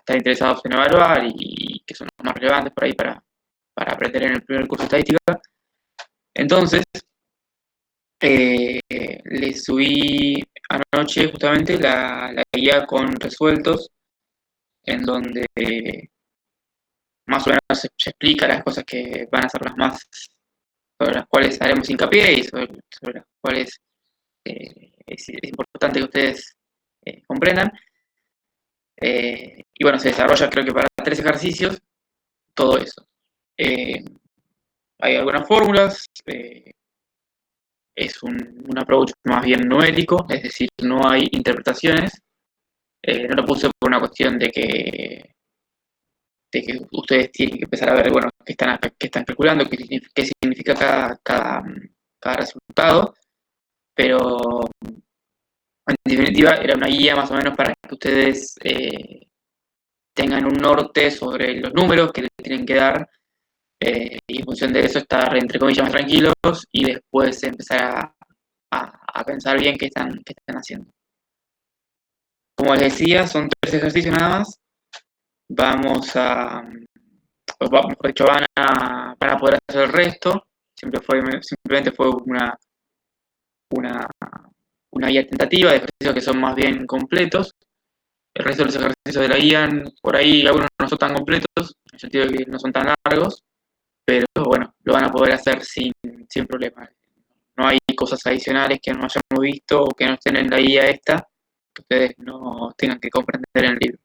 estar interesados en evaluar y que son los más relevantes por ahí para aprender en el primer curso de estadística. Entonces, les subí anoche justamente la guía con resueltos, en donde más o menos se explica las cosas que van a ser las más, sobre las cuales haremos hincapié y sobre las cuales es importante que ustedes comprendan. Y bueno, se desarrolla creo que para 3 ejercicios todo eso. Hay algunas fórmulas, es un approach más bien numérico, es decir, no hay interpretaciones. No lo puse por una cuestión de que ustedes tienen que empezar a ver, bueno, qué están calculando, qué significa cada resultado, pero en definitiva era una guía más o menos para que ustedes tengan un norte sobre los números que les tienen que dar, y en función de eso estar, entre comillas, más tranquilos y después empezar a pensar bien qué están haciendo. Como les decía, son 3 ejercicios nada más. Mejor dicho, van a poder hacer el resto. Simplemente fue una, una guía tentativa de ejercicios que son más bien completos. El resto de los ejercicios de la guía, por ahí algunos no son tan completos, en el sentido de que no son tan largos, pero bueno, lo van a poder hacer sin problema. No hay cosas adicionales que no hayamos visto o que no estén en la guía esta, que ustedes no tengan que comprender en el libro,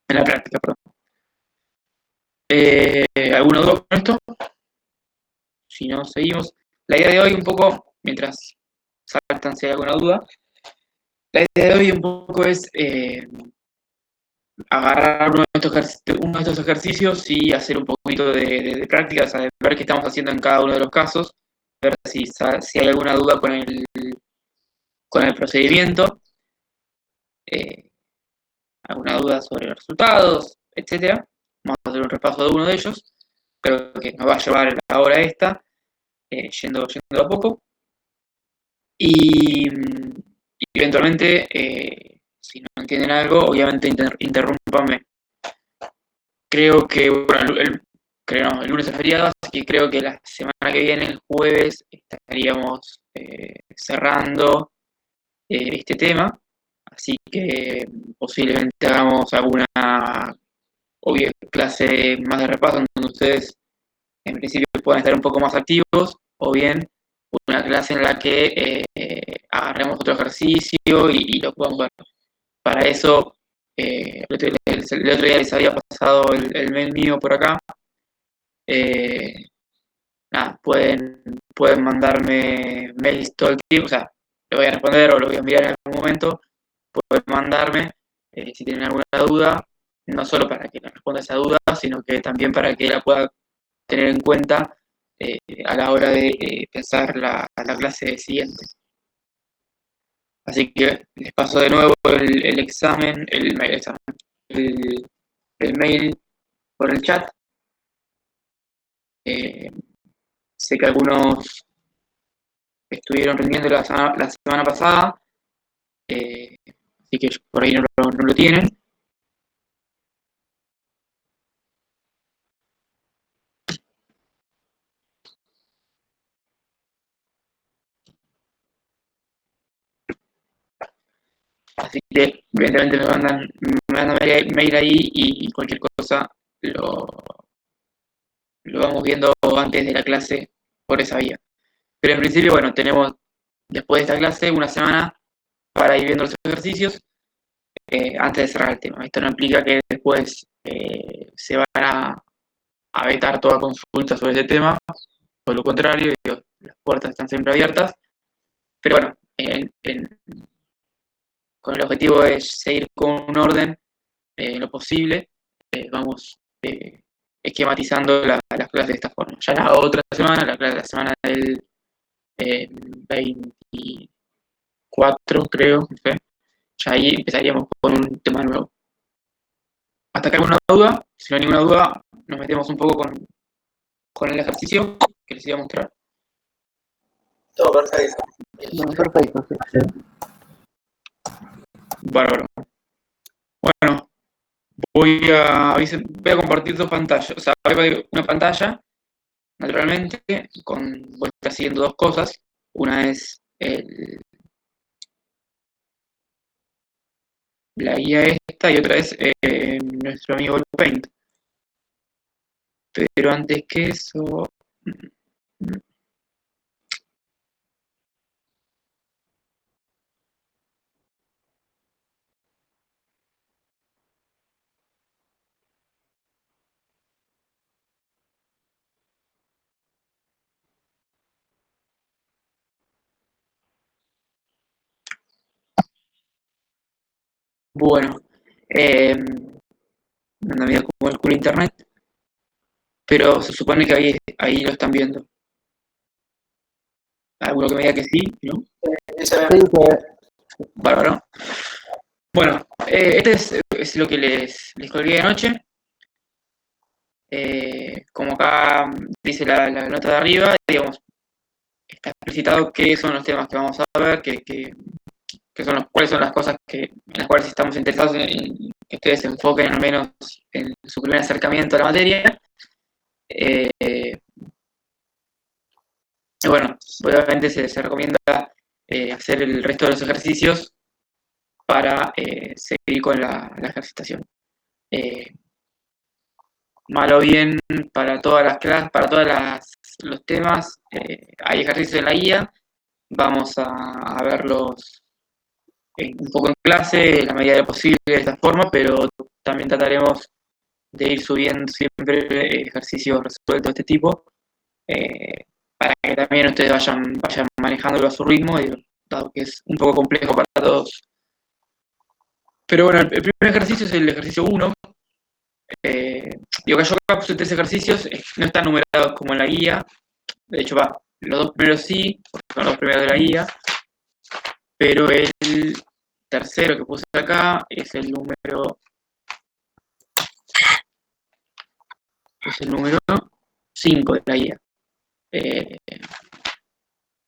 en la práctica, perdón. ¿Alguna duda con esto? Si no, seguimos. La idea de hoy un poco, mientras saltan si hay alguna duda, la idea de hoy un poco es agarrar uno de estos ejercicios y hacer un poquito de práctica, o sea, de ver qué estamos haciendo en cada uno de los casos, ver si hay alguna duda con el procedimiento, alguna duda sobre los resultados, etcétera. Vamos a hacer un repaso de uno de ellos, creo que nos va a llevar la hora esta, yendo a poco. Y eventualmente, si no entienden algo, obviamente interrúmpanme. Creo que, bueno, el lunes es feriado, así que creo que la semana que viene, el jueves, estaríamos cerrando este tema. Así que posiblemente hagamos alguna, o bien clase más de repaso, en donde ustedes en principio puedan estar un poco más activos, o bien una clase en la que agarremos otro ejercicio y lo podamos ver. Para eso, el otro día les había pasado el mail mío por acá. Nada, pueden mandarme mails todo el tiempo, o sea, lo voy a responder o lo voy a enviar en algún momento. Pueden mandarme si tienen alguna duda, no solo para que les responda esa duda, sino que también para que la pueda tener en cuenta a la hora de pensar la clase siguiente. Así que les paso de nuevo el examen, el mail por el chat. Sé que algunos estuvieron rindiendo la semana pasada, así que por ahí no lo tienen. Así que evidentemente me mandan mail ahí y cualquier cosa lo vamos viendo antes de la clase por esa vía. Pero en principio, bueno, tenemos después de esta clase una semana para ir viendo los ejercicios antes de cerrar el tema. Esto no implica que después se van a vetar toda consulta sobre ese tema, por lo contrario, digo, las puertas están siempre abiertas, pero bueno, con el objetivo de seguir con un orden en lo posible, vamos esquematizando las clases de esta forma. Ya la otra semana, la semana del 24, creo, no sé, ya ahí empezaríamos con un tema nuevo. ¿Hasta acá alguna duda? Si no hay ninguna duda, nos metemos un poco con el ejercicio que les iba a mostrar. Todo perfecto. Perfecto, sí. Bárbaro. Bueno, voy voy a compartir dos pantallas. O sea, voy a compartir una pantalla, naturalmente, voy a estar siguiendo dos cosas. Una es la guía esta y otra es nuestro amigo el Paint. Pero antes que eso... Bueno, anda medio como el culo internet, pero se supone que ahí lo están viendo. Alguno que me diga que sí, ¿no? Bárbaro. Bueno, este es lo que les colgué anoche. Como acá dice la nota de arriba, digamos, está explicitado qué son los temas que vamos a ver, cuáles son las cosas en las cuales estamos interesados en que ustedes se enfoquen al menos en su primer acercamiento a la materia. Y bueno, obviamente se recomienda hacer el resto de los ejercicios para seguir con la ejercitación. Mal o bien, para todas las clases, para todos los temas, hay ejercicios en la guía. Vamos a verlos un poco en clase, en la medida de lo posible de esta forma, pero también trataremos de ir subiendo siempre ejercicios resueltos de este tipo, para que también ustedes vayan manejándolo a su ritmo, dado que es un poco complejo para todos. Pero bueno, el primer ejercicio es el ejercicio 1. Digo que yo acá puse 3 ejercicios, no están numerados como en la guía. De hecho, los dos primeros sí, porque son los dos primeros de la guía, pero el tercero que puse acá es el número 5 de la guía.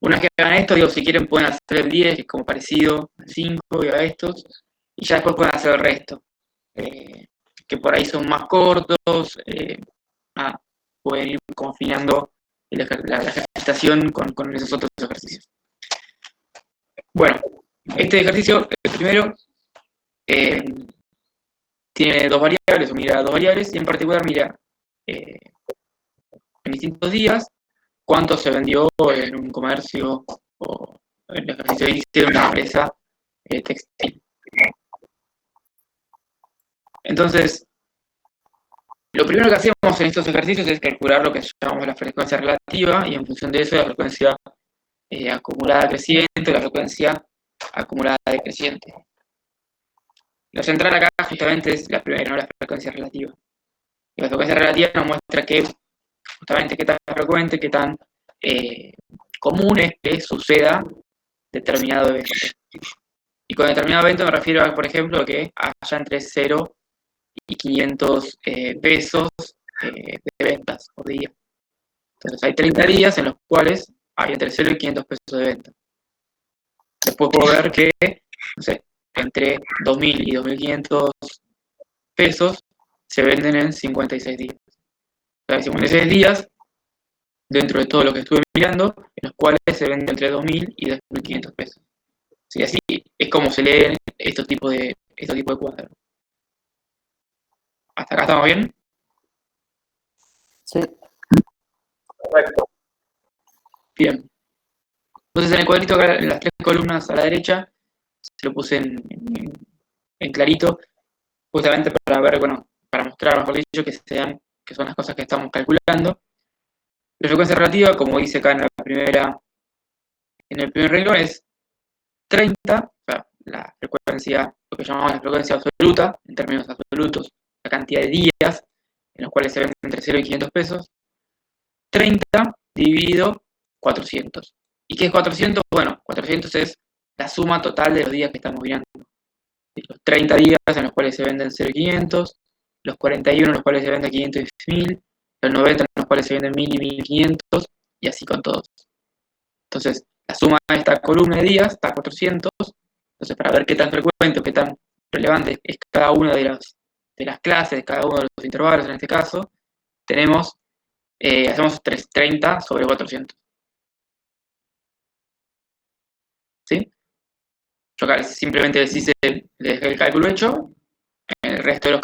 Una vez que hagan esto, digo, si quieren pueden hacer el 10, que es como parecido al 5 y a estos, y ya después pueden hacer el resto, que por ahí son más cortos, pueden ir confinando la ejercitación con esos otros ejercicios. Bueno, este ejercicio, el primero, tiene dos variables, o mira dos variables, y en particular mira en distintos días cuánto se vendió en un comercio o en el ejercicio de una empresa textil. Entonces, lo primero que hacemos en estos ejercicios es calcular lo que llamamos la frecuencia relativa, y en función de eso la frecuencia acumulada creciente o la frecuencia acumulada decreciente. Lo central acá justamente es la primera, no la frecuencia relativa. Y la frecuencia relativa nos muestra justamente qué tan frecuente, qué tan común es que suceda determinado evento. Y con determinado evento me refiero a, por ejemplo, que haya entre 0 y 500 pesos de ventas por día. Entonces hay 30 días en los cuales hay entre 0 y 500 pesos de venta. Después puedo ver que, no sé, entre 2.000 y 2.500 pesos se venden en 56 días. O sea, 56 días dentro de todo lo que estuve mirando, en los cuales se venden entre 2.000 y 2.500 pesos. Sí, así es como se leen estos tipos de cuadros. ¿Hasta acá estamos bien? Sí. Correcto. Bien. Entonces en el cuadrito acá, en las 3 columnas a la derecha, se lo puse en clarito, justamente para ver, bueno, para mostrar, mejor dicho, que son las cosas que estamos calculando. La frecuencia relativa, como dice acá en el primer renglón, es 30, o sea, la frecuencia, lo que llamamos la frecuencia absoluta, en términos absolutos, la cantidad de días en los cuales se venden entre 0 y 500 pesos, 30 dividido 400. ¿Y qué es 400? Bueno, 400 es la suma total de los días que estamos mirando. Los 30 días en los cuales se venden 0 y 500, los 41 en los cuales se venden 500 y 1000, los 90 en los cuales se venden 1000 y 1500, y así con todos. Entonces, la suma de esta columna de días está a 400. Entonces, para ver qué tan frecuente o qué tan relevante es cada una de las clases, de cada uno de los intervalos en este caso, hacemos 30 sobre 400. ¿Sí? Yo acá simplemente le dejé el cálculo hecho, el resto de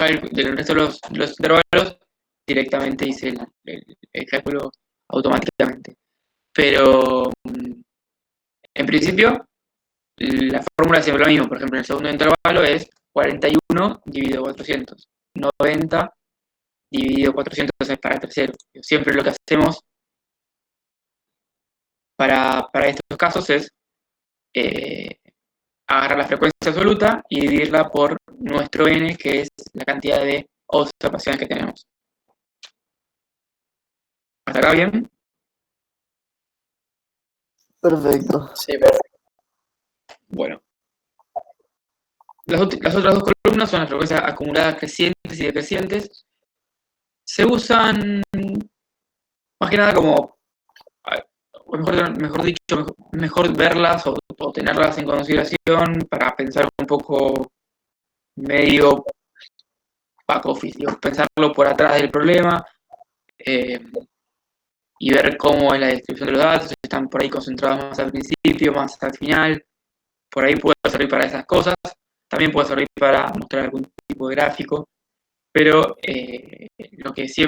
los intervalos directamente hice el cálculo automáticamente. Pero en principio la fórmula es siempre lo mismo. Por ejemplo, en el segundo intervalo es 41 dividido 400. 90 dividido 400 es para el tercero. Siempre lo que hacemos para estos casos es agarrar la frecuencia absoluta y dividirla por nuestro n, que es la cantidad de observaciones que tenemos. ¿Hasta acá bien? Perfecto. Sí, perfecto. Bueno. Las otras dos columnas son las frecuencias acumuladas crecientes y decrecientes. Se usan más que nada como, mejor verlas o tenerlas en consideración para pensar un poco medio back office, pensarlo por atrás del problema y ver cómo es la distribución de los datos, si están por ahí concentrados más al principio, más al final. Por ahí puede servir para esas cosas. También puede servir para mostrar algún tipo de gráfico, pero lo que se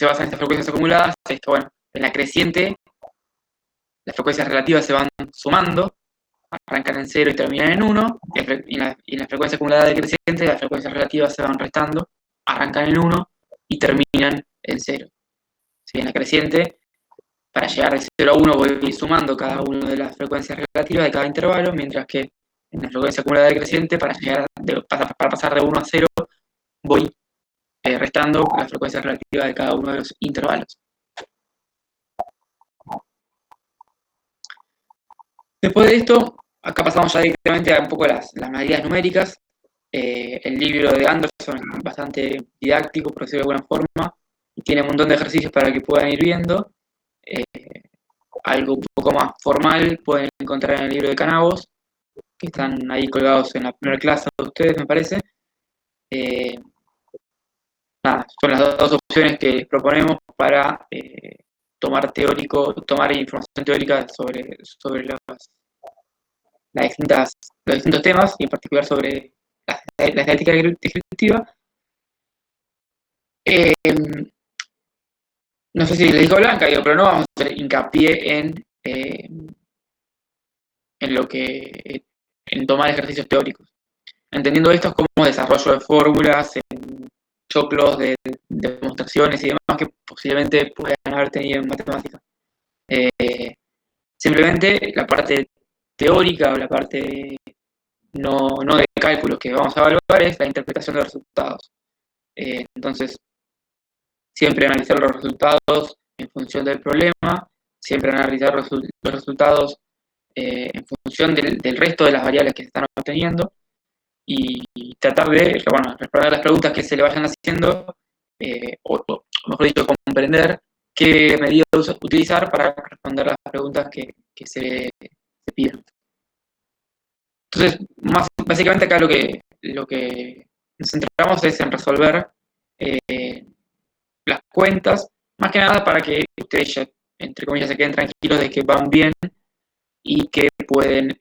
basa en estas frecuencias acumuladas es que, bueno, en la creciente las frecuencias relativas se van sumando, arrancan en 0 y terminan en 1, y en la frecuencia acumulada decreciente las frecuencias relativas se van restando, arrancan en 1 y terminan en 0. ¿Sí? En la creciente, para llegar de 0 a 1 voy sumando cada una de las frecuencias relativas de cada intervalo, mientras que en la frecuencia acumulada decreciente, para pasar de 1 a 0, voy restando la frecuencia relativa de cada uno de los intervalos. Después de esto, acá pasamos ya directamente a un poco las medidas numéricas. El libro de Anderson es bastante didáctico, por decirlo de alguna forma, y tiene un montón de ejercicios para que puedan ir viendo. Algo un poco más formal pueden encontrar en el libro de Canavos, que están ahí colgados en la primera clase de ustedes, me parece. Son las dos opciones que les proponemos para tomar información teórica sobre los distintos temas, y en particular sobre la estadística descriptiva. No sé si le dijo Blanca, pero no vamos a hacer hincapié en tomar ejercicios teóricos. Entendiendo esto como desarrollo de fórmulas, en choclos de demostraciones y demás que posiblemente puedan haber tenido en matemáticas. Simplemente la parte teórica o la parte no de cálculos que vamos a evaluar es la interpretación de los resultados. Entonces, siempre analizar los resultados en función del problema, siempre analizar los resultados en función del resto de las variables que se están obteniendo, y tratar de responder las preguntas que se le vayan haciendo, o mejor dicho, comprender qué medidas utilizar para responder las preguntas que se piden. Entonces, básicamente acá lo que nos centramos es en resolver las cuentas, más que nada para que ustedes ya, entre comillas, se queden tranquilos de que van bien y que pueden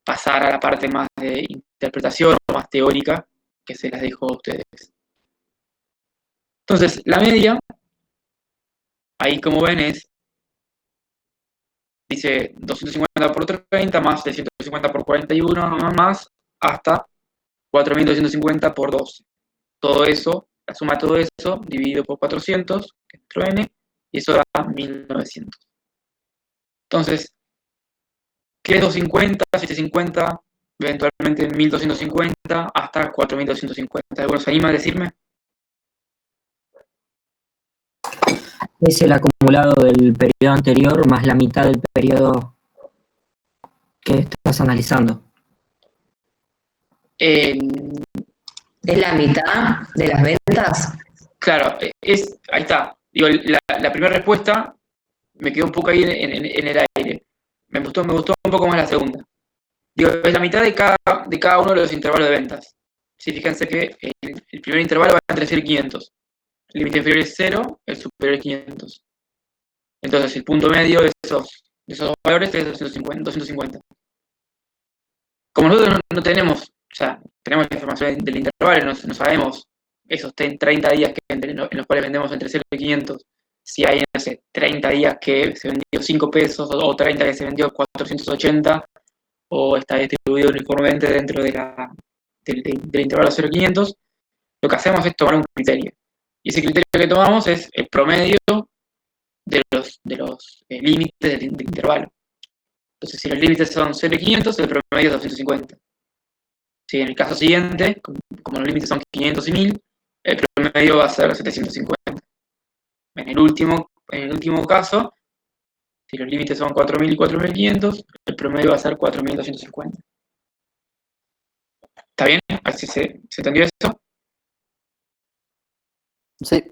pasar a la parte más de interpretación o más teórica que se las dejo a ustedes. Entonces, la media, ahí como ven dice 250 por 30 más 650 por 41 más hasta 4250 por 12. Todo eso, la suma de todo eso, dividido por 400, que es nuestro n, y eso da 1900. Entonces, ¿qué es 250, 750, eventualmente 1250, hasta 4250? ¿Alguno se anima a decirme? Es el acumulado del periodo anterior más la mitad del periodo que estás analizando. ¿Es la mitad de las ventas? Claro, ahí está. Digo, la primera respuesta me quedó un poco ahí en el aire. Me gustó un poco más la segunda. Digo, es la mitad de cada uno de los intervalos de ventas. Sí, fíjense que el primer intervalo va entre 0 y 500. El límite inferior es 0, el superior es 500. Entonces, el punto medio de esos dos valores es 250. Como nosotros no tenemos, o sea, tenemos la información del intervalo, no sabemos esos 30 días en los cuales vendemos entre 0 y 500, si hay, no sé, 30 días que se vendió 5 pesos o 30 que se vendió 480, o está distribuido uniformemente dentro del intervalo 0 y 500, lo que hacemos es tomar un criterio. Y ese criterio que tomamos es el promedio de los límites del intervalo. Entonces, si los límites son 0 y 500, el promedio es 250. Si en el caso siguiente, como los límites son 500 y 1000, el promedio va a ser 750. En el último caso, si los límites son 4000 y 4500, el promedio va a ser 4250. ¿Está bien? ¿Así se entendió eso? Sí.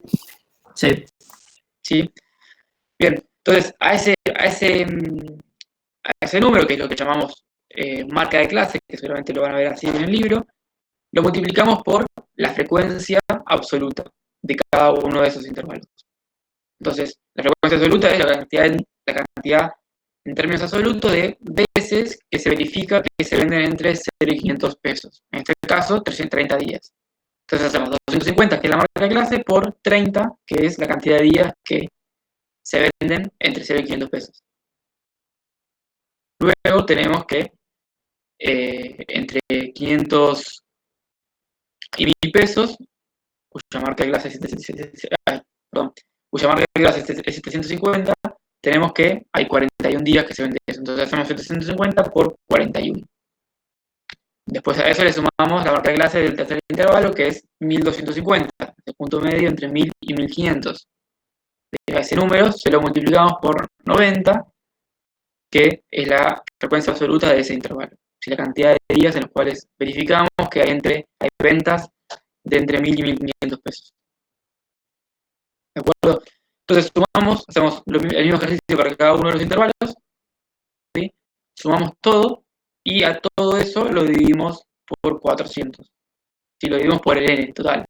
Sí. Sí. Bien, entonces a ese número, que es lo que llamamos marca de clase, que seguramente lo van a ver así en el libro, lo multiplicamos por la frecuencia absoluta de cada uno de esos intervalos. Entonces, la frecuencia absoluta es la cantidad en términos absolutos de veces que se verifica que se venden entre 0 y 500 pesos. En este caso, 330 días. Entonces hacemos 250, que es la marca de clase, por 30, que es la cantidad de días que se venden entre 0 y 500 pesos. Luego tenemos que entre 500 y 1000 pesos, cuya marca de clase es 750, tenemos que hay 41 días que se vende eso. Entonces hacemos 750 por 41. Después a eso le sumamos la marca de clase del tercer intervalo, que es 1250, el punto medio entre 1000 y 1500. A ese número se lo multiplicamos por 90, que es la frecuencia absoluta de ese intervalo. Si la cantidad de días en los cuales verificamos que hay ventas de entre 1000 y 1500 pesos. ¿De acuerdo? Entonces sumamos, hacemos el mismo ejercicio para cada uno de los intervalos, ¿sí? Sumamos todo y a todo eso lo dividimos por 400. Si lo dividimos por el n total.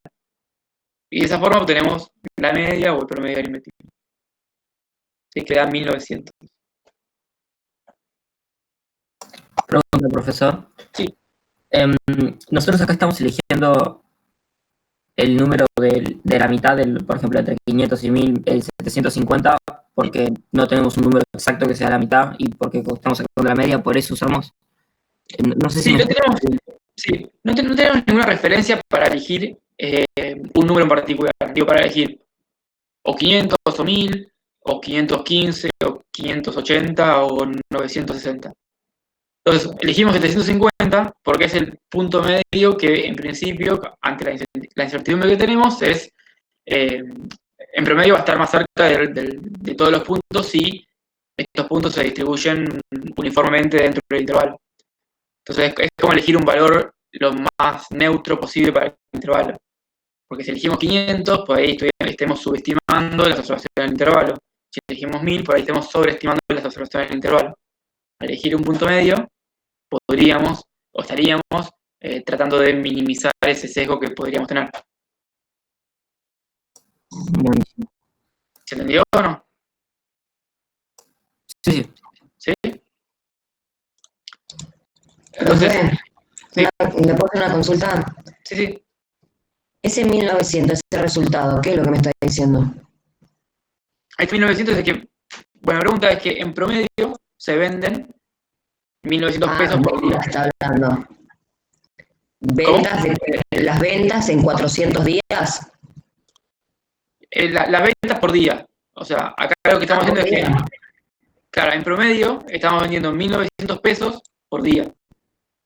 Y de esa forma obtenemos la media o el promedio aritmético. ¿Sí? Que da 1900. Pregunta, profesor. Sí. Nosotros acá estamos eligiendo el número de la mitad, por ejemplo, entre 500 y 1000, el 750, porque no tenemos un número exacto que sea la mitad y porque estamos sacando la media, por eso usamos. No sé si no tenemos ninguna referencia para elegir un número en particular. Digo, para elegir o 500 o 1000, o 515, o 580, o 960. Entonces, elegimos 750 porque es el punto medio que, en principio, ante la incertidumbre que tenemos, en promedio va a estar más cerca de todos los puntos si estos puntos se distribuyen uniformemente dentro del intervalo. Entonces, es como elegir un valor lo más neutro posible para el intervalo. Porque si elegimos 500, por ahí estemos subestimando las observaciones del intervalo. Si elegimos 1000, por ahí estemos sobreestimando las observaciones del intervalo. Al elegir un punto medio, podríamos o estaríamos tratando de minimizar ese sesgo que podríamos tener. Buenísimo. ¿Se entendió o no? Sí. ¿Sí? Entonces, ¿le puedo hacer una consulta? Sí. Ese 1900, ese resultado, ¿qué es lo que me está diciendo? Este 1900 es que, buena pregunta, es que en promedio se venden 1900 pesos por día. Está hablando. Las ventas en 400 días. Las ventas por día. O sea, acá lo que estamos haciendo es que, claro, en promedio estamos vendiendo 1900 pesos por día.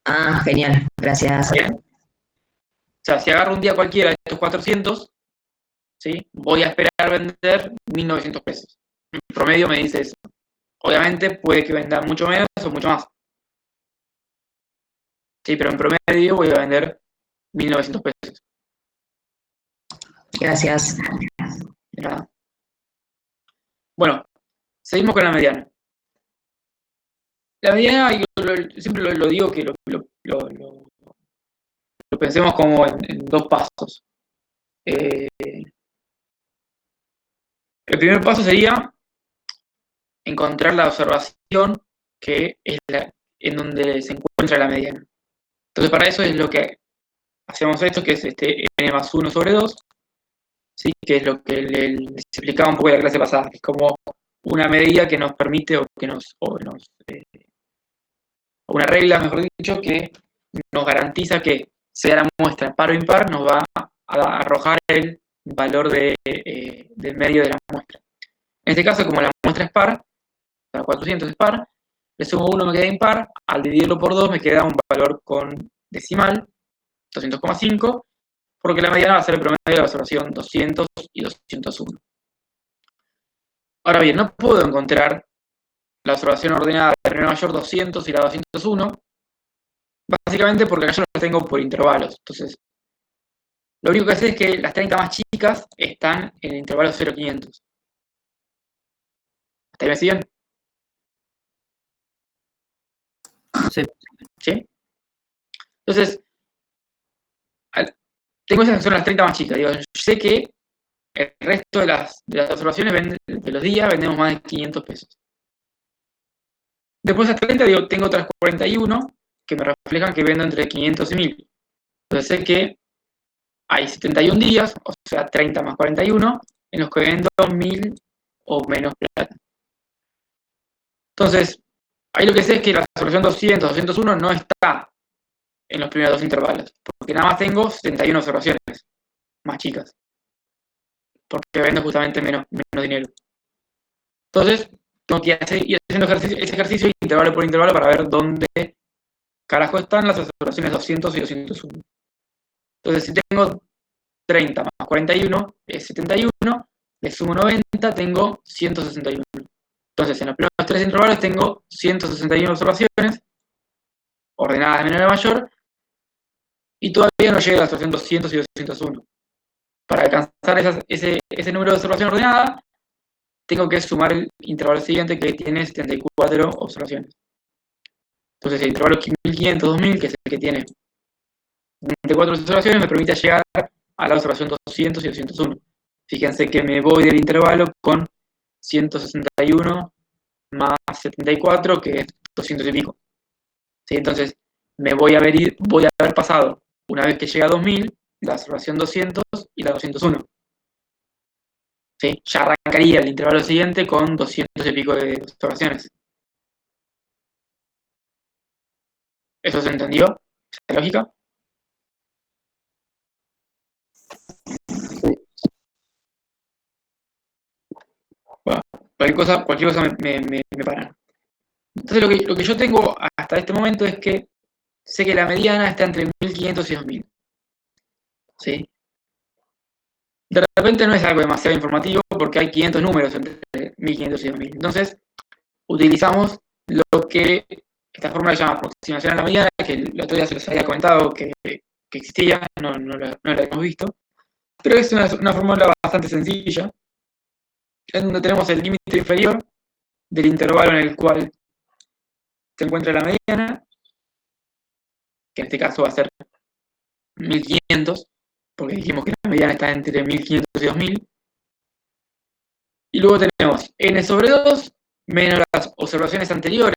Ah, genial, gracias. Bien. O sea, si agarro un día cualquiera de estos 400, ¿sí? Voy a esperar vender 1900 pesos. En promedio me dice eso. Obviamente puede que venda mucho menos o mucho más. Sí, pero en promedio voy a vender 1900 pesos. Gracias. De nada. Bueno, seguimos con la mediana. La mediana, siempre lo digo que lo Lo pensemos como en dos pasos. El primer paso sería encontrar la observación que es en donde se encuentra la mediana. Entonces, para eso es lo que hacemos esto, que es n más 1 sobre 2, ¿sí? Que es lo que les explicaba un poco en la clase pasada, que es como una medida que nos permite, o una regla, mejor dicho, que nos garantiza que sea la muestra par o impar, nos va a arrojar el valor del medio de la muestra. En este caso, como la muestra es par, la 400 es par, le sumo 1, me queda impar, al dividirlo por 2 me queda un valor con decimal, 200,5, porque la mediana va a ser el promedio de la observación 200 y 201. Ahora bien, no puedo encontrar la observación ordenada de René mayor 200 y la 201, básicamente porque yo las tengo por intervalos. Entonces, lo único que sé es que las 30 más chicas están en el intervalo 0,500. ¿Hasta ahí me siguen? Sí. ¿Sí? Entonces, tengo esas que son las 30 más chicas. Digo, sé que el resto de las observaciones de los días vendemos más de 500 pesos. Después de esas 30, digo, tengo otras 41 que me reflejan que vendo entre 500 y 1000. Entonces sé que hay 71 días, o sea, 30 más 41, en los que vendo 1000 o menos plata. Entonces, ahí lo que sé es que la observación 200, 201 no está en los primeros dos intervalos, porque nada más tengo 71 observaciones más chicas, porque vendo justamente menos dinero. Entonces, tengo que ir haciendo ese ejercicio intervalo por intervalo para ver dónde carajo están las observaciones 200 y 201. Entonces, si tengo 30 más 41 es 71, le sumo 90, tengo 161. Entonces, en los primeros tres intervalos tengo 161 observaciones, ordenadas de menor a mayor, y todavía no llega a la observación 200 y 201. Para alcanzar ese número de observación ordenada, tengo que sumar el intervalo siguiente, que tiene 74 observaciones. Entonces, el intervalo 1500-2000, que es el que tiene 24 observaciones, me permite llegar a la observación 200 y 201. Fíjense que me voy del intervalo con 161 más 74, que es 200 y pico. ¿Sí? Entonces, voy a haber pasado, una vez que llega a 2000, la observación 200 y la 201. ¿Sí? Ya arrancaría el intervalo siguiente con 200 y pico de observaciones. ¿Eso se entendió? ¿Esa lógica? Sí. Bueno, cualquier cosa me paran. Entonces, lo que yo tengo hasta este momento es que sé que la mediana está entre 1500 y 2000. ¿Sí? De repente no es algo demasiado informativo porque hay 500 números entre 1500 y 2000. Entonces, utilizamos lo que esta fórmula se llama aproximación a la mediana, que el otro día se les había comentado que existía, no la hemos visto, pero es una fórmula bastante sencilla, en donde tenemos el límite inferior del intervalo en el cual se encuentra la mediana, que en este caso va a ser 1500, porque dijimos que la mediana está entre 1500 y 2000, y luego tenemos n sobre 2 menos las observaciones anteriores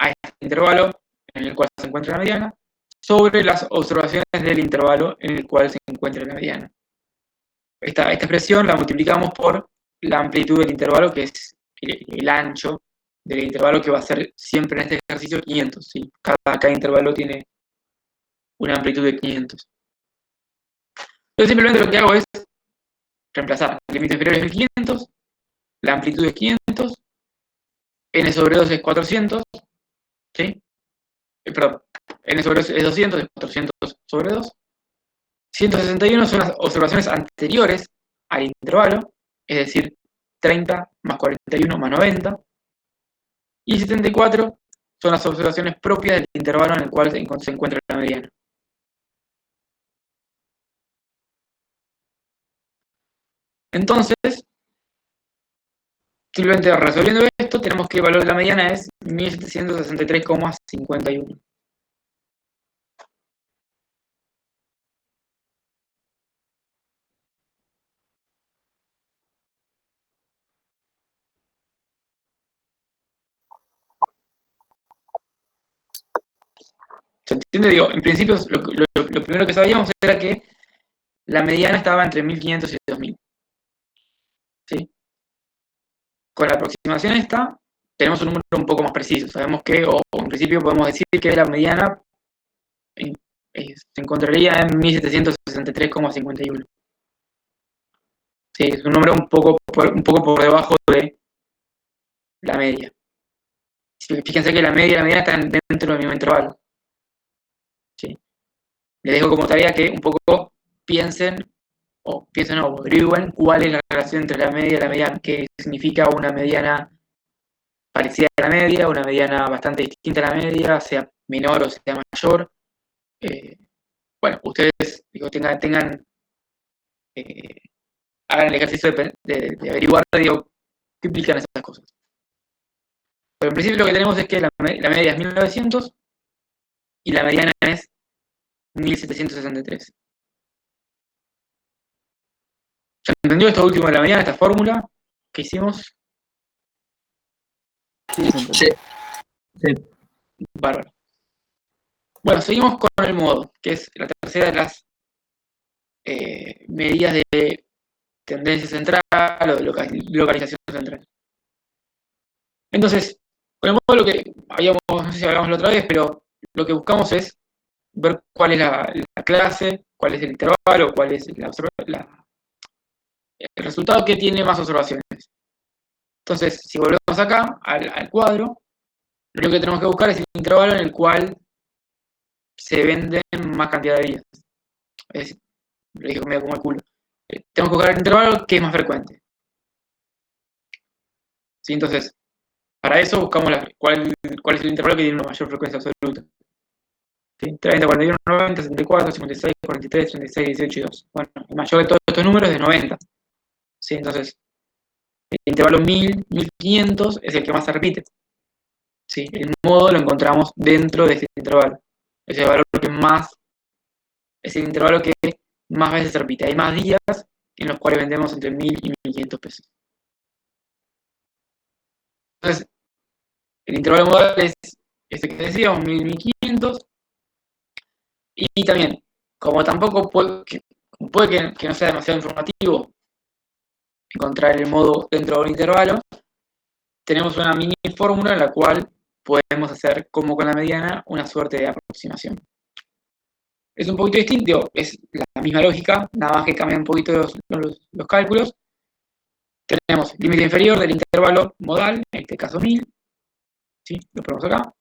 a este intervalo en el cual se encuentra la mediana, sobre las observaciones del intervalo en el cual se encuentra la mediana. Esta expresión la multiplicamos por la amplitud del intervalo, que es el ancho del intervalo, que va a ser siempre en este ejercicio 500. ¿Sí? Cada intervalo tiene una amplitud de 500. Entonces simplemente lo que hago es reemplazar. El límite inferior es 1500, la amplitud es 500, n sobre 2 es 400, ¿sí? Perdón, n sobre 2 es 200, es 400 sobre 2. 161 son las observaciones anteriores al intervalo, es decir, 30 más 41 más 90. Y 74 son las observaciones propias del intervalo en el cual se encuentra la mediana. Entonces, simplemente resolviendo esto, tenemos que el valor de la mediana es 1763,51. ¿Se entiende? Digo, en principio lo primero que sabíamos era que la mediana estaba entre 1500 y 2000. ¿Sí? Con la aproximación esta, tenemos un número un poco más preciso. Sabemos que, o en principio podemos decir que la mediana se encontraría en 1763,51. Sí, es un número un poco por debajo de la media. Fíjense que la media y la mediana están dentro del mismo intervalo. ¿Sí? Les dejo como tarea que un poco piensen o averigüen cuál es la relación entre la media y la mediana, qué significa una mediana parecida a la media, una mediana bastante distinta a la media, sea menor o sea mayor. Bueno, ustedes digo, hagan el ejercicio de averiguar, digo, qué implican esas cosas. Pero en principio lo que tenemos es que la media es 1900 y la mediana es 1763. ¿Se entendió esto último de la mediana, esta fórmula que hicimos? Sí. Bárbaro. Bueno, seguimos con el modo, que es la tercera de las medidas de tendencia central o de localización central. Entonces, con el modo lo que habíamos, no sé si hablamos la otra vez, pero lo que buscamos es ver cuál es la clase, cuál es el intervalo, cuál es el resultado que tiene más observaciones. Entonces, si volvemos acá al cuadro, lo único que tenemos que buscar es el intervalo en el cual se venden más cantidad de días. Es decir, lo dije medio como el culo. Tenemos que buscar el intervalo que es más frecuente. ¿Sí? Entonces, para eso buscamos cuál es el intervalo que tiene una mayor frecuencia absoluta. ¿Sí? 30, 41, 90, 74, 56, 43, 36, 18 y 2. Bueno, el mayor de todos estos números es 90. ¿Sí? Entonces, el intervalo 1000, 1500 es el que más se repite. ¿Sí? El modo lo encontramos dentro de este intervalo. Es el valor que más, es el intervalo que más veces se repite. Hay más días en los cuales vendemos entre 1000 y 1500 pesos. Entonces, el intervalo modal es este que decíamos, 1000, 1500. Y también, como tampoco puede que no sea demasiado informativo encontrar el modo dentro de un intervalo, tenemos una mini fórmula en la cual podemos hacer, como con la mediana, una suerte de aproximación. Es un poquito distinto, es la misma lógica, nada más que cambia un poquito los cálculos. Tenemos límite inferior del intervalo modal, en este caso 1000, ¿sí? Lo ponemos acá.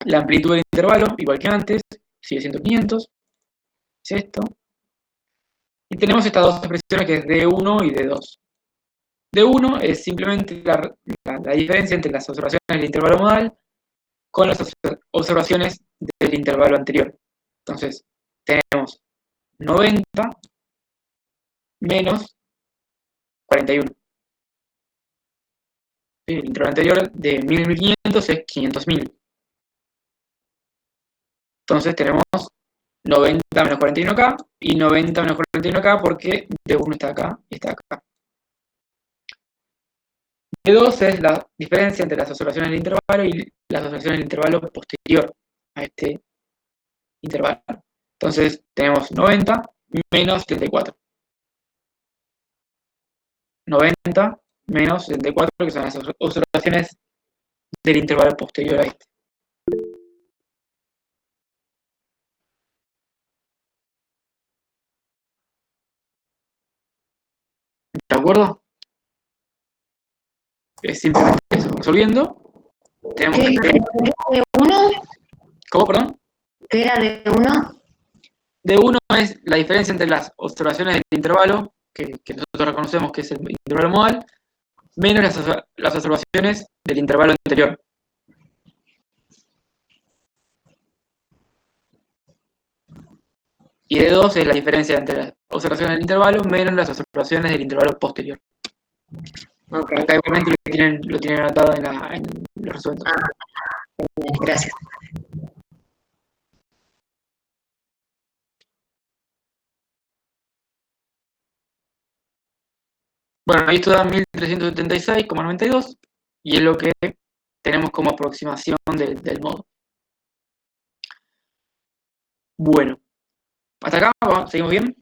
La amplitud del intervalo, igual que antes, sigue siendo 500, es esto. Y tenemos estas dos expresiones que es D1 y D2. D1 es simplemente la diferencia entre las observaciones del intervalo modal con las observaciones del intervalo anterior. Entonces, tenemos 90 menos 41. ¿Sí? El intervalo anterior de 1000 1500 es 500.000. Entonces tenemos 90 menos 41 acá y 90 menos 41 acá porque D1 está acá y está acá. D2 es la diferencia entre las observaciones del intervalo y las observaciones del intervalo posterior a este intervalo. Entonces tenemos 90 menos 74. 90 menos 74, que son las observaciones del intervalo posterior a este. ¿De acuerdo? Es simplemente eso. Resolviendo, tenemos ¿Qué que... de uno? ¿Cómo, perdón? ¿Qué era de uno? D1 es la diferencia entre las observaciones del intervalo, que nosotros reconocemos que es el intervalo modal, menos las observaciones del intervalo anterior. Y D2 es la diferencia entre las observaciones del intervalo menos las observaciones del intervalo posterior. Ok. Acá igualmente lo tienen anotado en los resueltos. Gracias. Bueno, ahí esto da 1376,92 y es lo que tenemos como aproximación del modo. Bueno, hasta acá, ¿seguimos bien?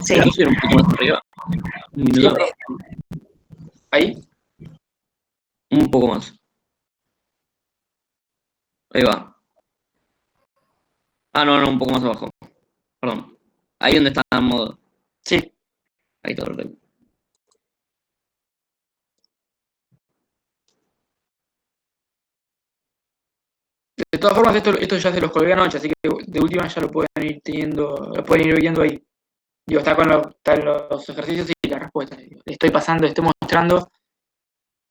Sí. Pero subir un poco más arriba. Un minuto. Ahí. Un poco más. Ahí va. Ah, no, un poco más abajo. Perdón. Ahí donde está en modo. Sí. Ahí está perfecto. De todas formas, esto ya se los colgué anoche, así que de última ya lo pueden ir teniendo, lo pueden ir viendo ahí. Digo, están los ejercicios y las respuestas. Digo, le estoy mostrando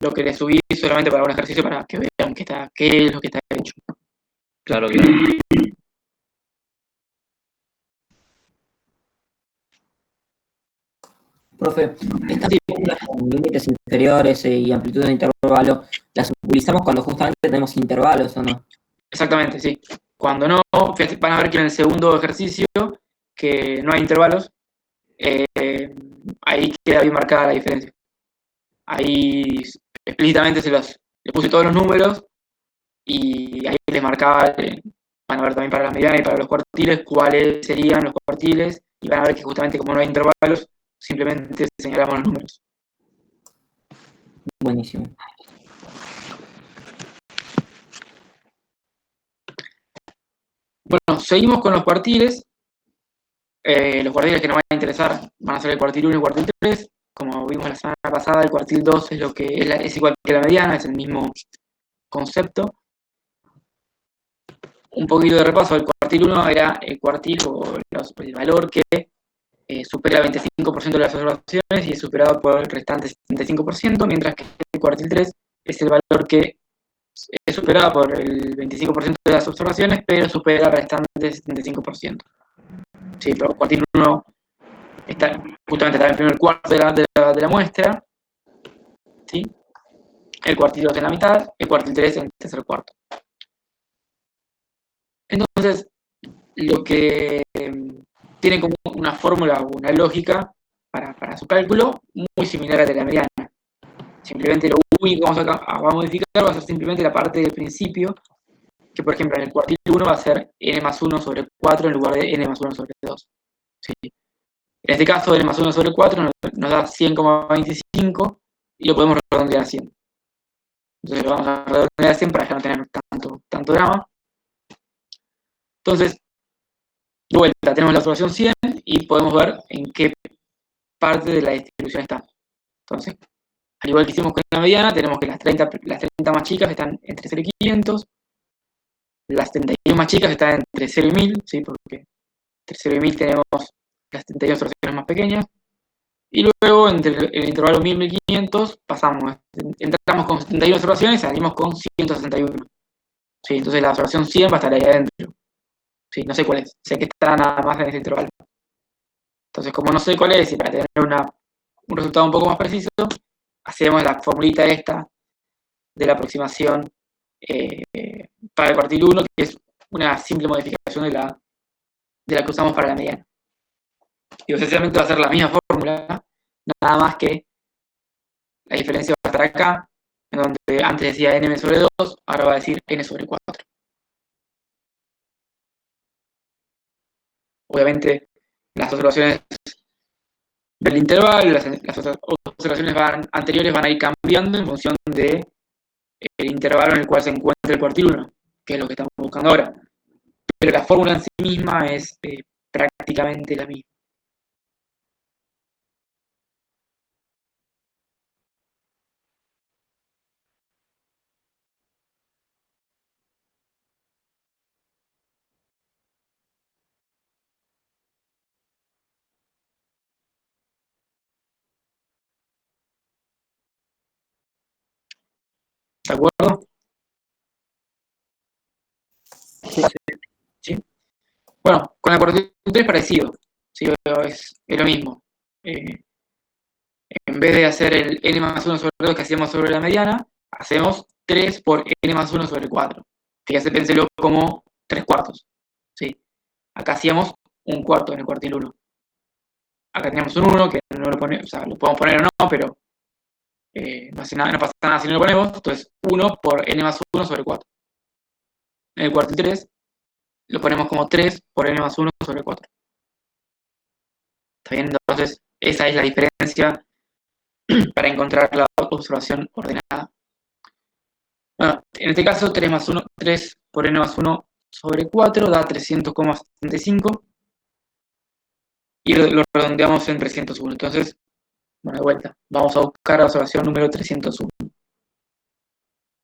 lo que le subí solamente para un ejercicio para que vean qué es lo que está hecho. Claro. Profe, estas fórmulas con límites inferiores y amplitud de intervalo, ¿las utilizamos cuando justamente tenemos intervalos o no? Exactamente, sí. Cuando no, van a ver que en el segundo ejercicio, que no hay intervalos, ahí queda bien marcada la diferencia. Ahí explícitamente le puse todos los números y ahí les marcaba, van a ver también para las medianas y para los cuartiles cuáles serían los cuartiles y van a ver que justamente como no hay intervalos, simplemente señalamos los números. Buenísimo. Bueno, seguimos con los cuartiles. Los cuartiles que nos van a interesar van a ser el cuartil 1 y el cuartil 3. Como vimos la semana pasada, el cuartil 2 es, es igual que la mediana, es el mismo concepto. Un poquito de repaso, el cuartil 1 era el cuartil o el valor que supera el 25% de las observaciones y es superado por el restante 75%, mientras que el cuartil 3 es el valor que es superado por el 25% de las observaciones, pero supera el restante 75%. Sí, pero el cuartil 1 justamente está en el primer cuarto de la muestra, ¿sí? El cuartil 2 en la mitad, el cuartil 3 en el tercer cuarto. Entonces, lo que tiene como una fórmula o una lógica para su cálculo muy similar a la de la mediana. Simplemente lo único que vamos a modificar va a ser simplemente la parte del principio, que por ejemplo en el cuartil 1 va a ser n más 1 sobre 4 en lugar de n más 1 sobre 2. ¿Sí? En este caso, n más 1 sobre 4 nos da 100,25 y lo podemos redondear a 100. Entonces lo vamos a redondear a 100 para ya no tener tanto drama. Entonces, de vuelta, tenemos la observación 100 y podemos ver en qué parte de la distribución está. Entonces, al igual que hicimos con la mediana, tenemos que las 30 más chicas están entre 0 y 500, las 31 más chicas están entre 0 y 1000, ¿sí? Porque entre 0 y 1000 tenemos las 31 observaciones más pequeñas, y luego entre el intervalo 1000 y 1500 entramos con 71 observaciones y salimos con 161. ¿Sí? Entonces la observación 100 va a estar ahí adentro. Sí, no sé cuál es, sé que está nada más en ese intervalo. Entonces, como no sé cuál es, y para tener un resultado un poco más preciso, hacemos la formulita esta de la aproximación para el cuartil 1, que es una simple modificación de la que usamos para la mediana. Y esencialmente va a ser la misma fórmula, nada más que la diferencia va a estar acá, en donde antes decía n sobre 2, ahora va a decir n sobre 4. Obviamente, las observaciones del intervalo, las observaciones anteriores van a ir cambiando en función del intervalo en el cual se encuentra el cuartil 1, que es lo que estamos buscando ahora. Pero la fórmula en sí misma es prácticamente la misma. ¿De acuerdo? ¿Sí? Bueno, con el cuartil 3 es parecido, ¿sí? Es lo mismo. En vez de hacer el n más 1 sobre 2 que hacíamos sobre la mediana, hacemos 3 por n más 1 sobre 4. Fíjense, pénselo como 3 cuartos. ¿Sí? Acá hacíamos un cuarto en el cuartil 1. Acá tenemos un 1 que no lo ponemos, o sea, lo podemos poner o no, pero no pasa nada si no lo ponemos. Entonces 1 por n más 1 sobre 4. en el cuartil 3 lo ponemos como 3 por n más 1 sobre 4. ¿Está bien? Entonces, esa es la diferencia para encontrar la observación ordenada. Bueno, en este caso, 3 por n más 1 sobre 4 da 300,75 y lo redondeamos en 301. Entonces, bueno, de vuelta, vamos a buscar la observación número 301.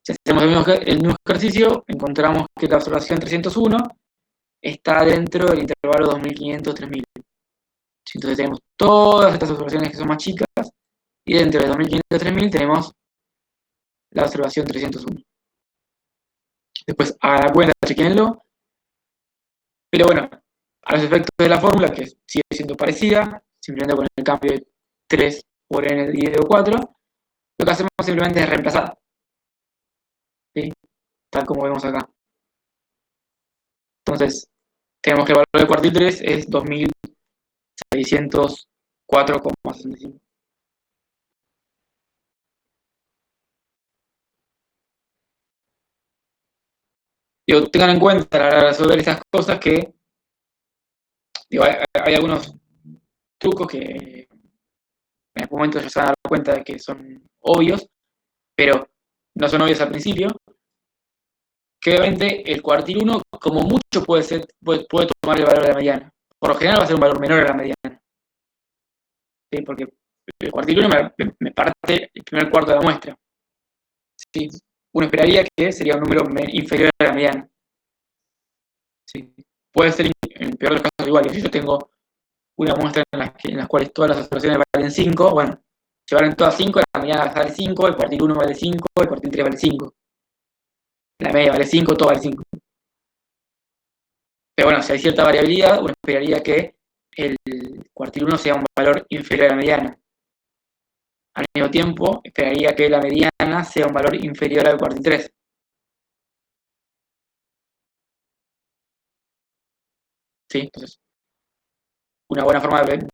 Si hacemos el mismo ejercicio, encontramos que la observación 301 está dentro del intervalo 2500-3000. Entonces tenemos todas estas observaciones que son más chicas, y dentro de 2500-3000 tenemos la observación 301. Después hagan la cuenta, chequenlo. Pero bueno, a los efectos de la fórmula, que sigue siendo parecida, simplemente con el cambio de 3 por n dividido 4, lo que hacemos simplemente es reemplazar. ¿Sí? Tal como vemos acá. Entonces, tenemos que el valor del cuartil 3 es 2604,65. Digo, tengan en cuenta a la hora de resolver esas cosas que digo, hay algunos trucos que en algún momento ya se van a dar cuenta de que son obvios, pero no son obvios al principio. Que obviamente el cuartil 1, como mucho, puede tomar el valor de la mediana. Por lo general va a ser un valor menor a la mediana. ¿Sí? Porque el cuartil 1 me parte el primer cuarto de la muestra. ¿Sí? Uno esperaría que sería un número inferior a la mediana. ¿Sí? Puede ser, en el peor de los casos, igual. Si yo tengo una muestra en las cuales todas las observaciones valen 5, bueno, si valen todas 5, la mediana vale 5, el cuartil 1 vale 5, el cuartil 3 vale 5. La media vale 5, todo vale 5. Pero bueno, si hay cierta variabilidad, uno esperaría que el cuartil 1 sea un valor inferior a la mediana. Al mismo tiempo, esperaría que la mediana sea un valor inferior al cuartil 3. ¿Sí? Entonces, una buena forma de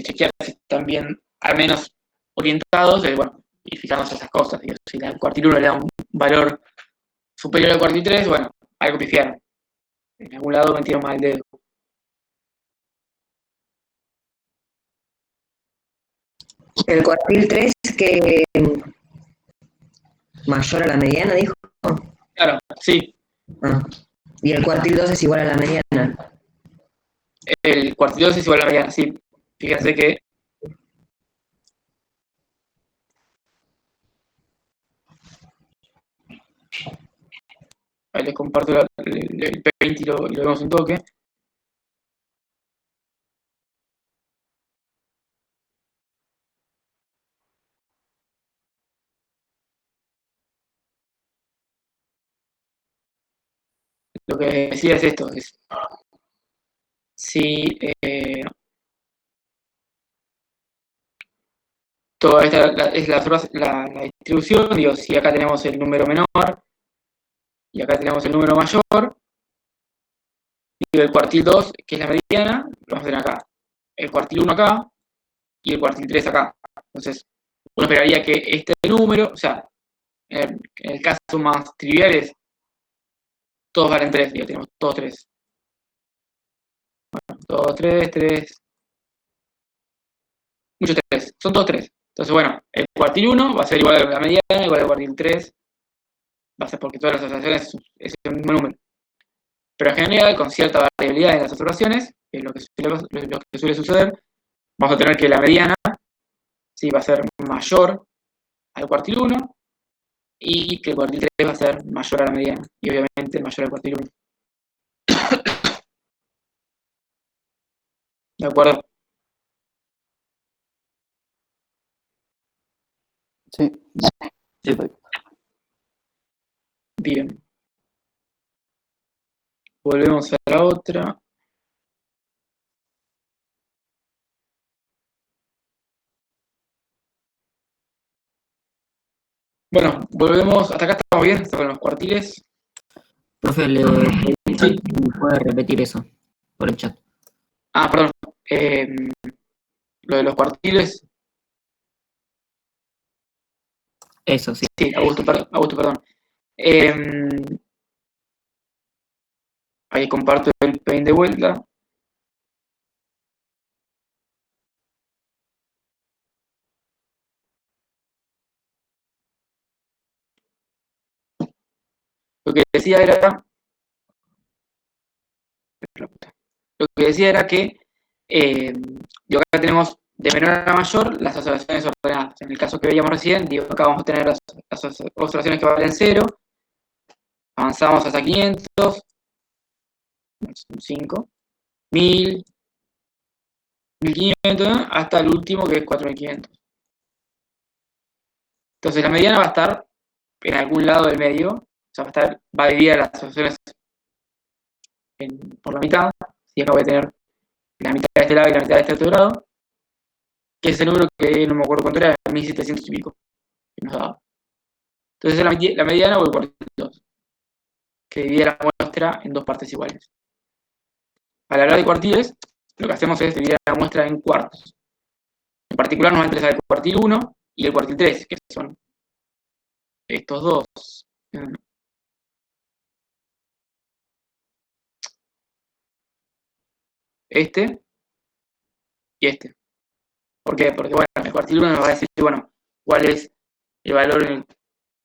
chequear si están bien, al menos orientados, es, bueno, y fijarnos esas cosas. Digo, si el cuartil 1 le da un valor superior al cuartil 3, bueno, algo pifiaron. En algún lado metieron mal el dedo. El cuartil 3 que mayor a la mediana, dijo. Claro, sí. Ah. Y el cuartil 2 es igual a la mediana. El cuartil 2 es igual a la mediana, sí. Fíjense que ahí les comparto el paint y lo vemos un toque. Lo que decía es esto, es si toda esta es la distribución, digo, si acá tenemos el número menor y acá tenemos el número mayor, digo, el cuartil 2, que es la mediana, lo vamos a tener acá. El cuartil 1 acá y el cuartil 3 acá. Entonces, uno esperaría que este número, o sea, en el caso más trivial es todos valen 3, digo, tenemos todos 3. Bueno, todos 3, 3. Muchos 3, son todos 3. Entonces, bueno, el cuartil 1 va a ser igual a la mediana, igual al cuartil 3. Va a ser porque todas las asociaciones es el mismo número. Pero en general, con cierta variabilidad en las observaciones, que es lo que suele suceder, vamos a tener que la mediana sí, va a ser mayor al cuartil 1 y que el cuartil 3 va a ser mayor a la mediana. Y obviamente mayor al cuartil 1. ¿De acuerdo? Sí. Perfecto. Bien. Volvemos a la otra. Bueno, volvemos. Hasta acá estamos bien, hasta con los cuartiles. Profe, Sí. ¿puede repetir eso por el chat? Ah, perdón. Lo de los cuartiles. Eso, sí. Sí, Augusto, perdón. Ahí comparto el Paint de vuelta. Lo que decía era que acá tenemos de menor a mayor las oscilaciones ordenadas. En el caso que veíamos recién, digo, acá vamos a tener las oscilaciones que valen 0, avanzamos hasta 500, 5, 1000, 1500, hasta el último que es 4500. Entonces la mediana va a estar en algún lado del medio, o sea, va a dividir las oscilaciones por la mitad, y acá voy a tener la mitad de este lado y la mitad de este otro lado, que es el número que no me acuerdo cuánto era, 1700 y pico, que nos daba. Entonces la mediana o el cuartil 2, que divide la muestra en dos partes iguales. Al hablar de cuartiles, lo que hacemos es dividir la muestra en cuartos. En particular nos va a interesar el cuartil 1 y el cuartil 3, que son estos dos. Este y este. ¿Por qué? Porque, bueno, el cuartil 1 nos va a decir, bueno, cuál es el valor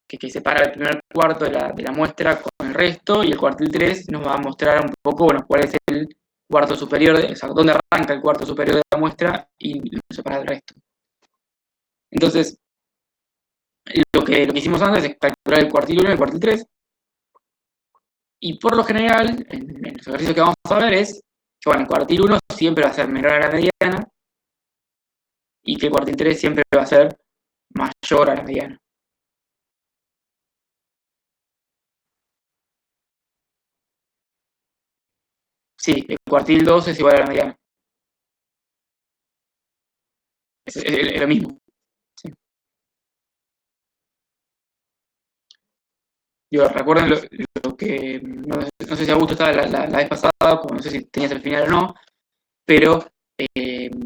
que separa el primer cuarto de la muestra con el resto, y el cuartil 3 nos va a mostrar un poco, bueno, cuál es el cuarto superior, o sea, dónde arranca el cuarto superior de la muestra y lo separa del resto. Entonces, lo que hicimos antes es calcular el cuartil 1 y el cuartil 3, y por lo general, en los ejercicios que vamos a ver es que, bueno, el cuartil 1 siempre va a ser menor a la mediana, y que el cuartil 3 siempre va a ser mayor a la mediana. Sí, el cuartil 2 es igual a la mediana. Es lo mismo. Sí. Yo recuerden lo que, no sé si Augusto estaba la vez pasada, no sé si tenías el final o no, pero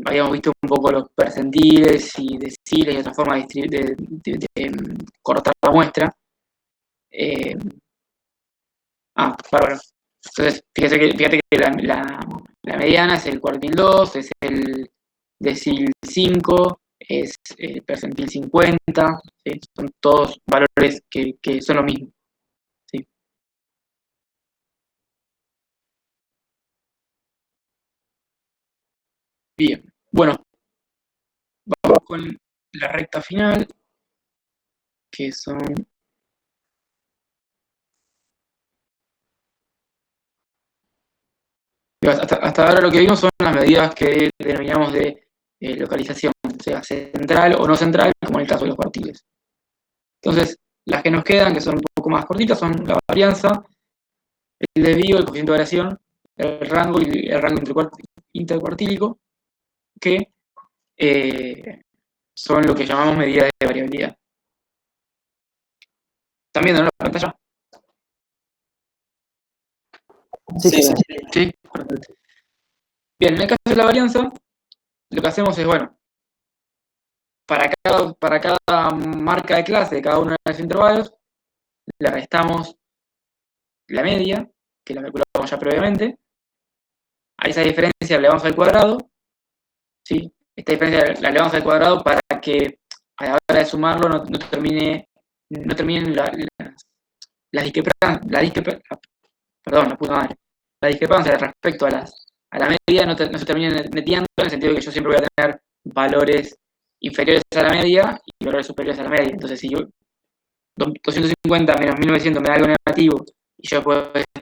habíamos visto un poco los percentiles y deciles y otra forma de cortar la muestra. Bárbaro. Entonces, fíjate que la mediana es el cuartil 2, es el decil 5, es el percentil 50, ¿sí? Son todos valores que son lo mismo. ¿Sí? Bien, bueno, vamos con la recta final, que son... Hasta ahora lo que vimos son las medidas que denominamos de localización, o sea, central o no central, como en el caso de los cuartiles. Entonces, las que nos quedan, que son un poco más cortitas, son la varianza, el desvío, el coeficiente de variación, el rango y el rango intercuartílico, que son lo que llamamos medidas de variabilidad. ¿Están viendo, no, la pantalla? Sí. Sí, perfecto. Bien, en el caso de la varianza, lo que hacemos es, bueno, para cada marca de clase de cada uno de los intervalos, le restamos la media, que la calculamos ya previamente. A esa diferencia le vamos al cuadrado, ¿sí? Esta diferencia la elevamos al cuadrado para que a la hora de sumarlo no terminen las discrepancias, perdón, la puta madre, la discrepancia respecto a la media no se terminen metiendo, en el sentido de que yo siempre voy a tener valores inferiores a la media y valores superiores a la media. Entonces, si yo 250 menos 1900 me da algo negativo y yo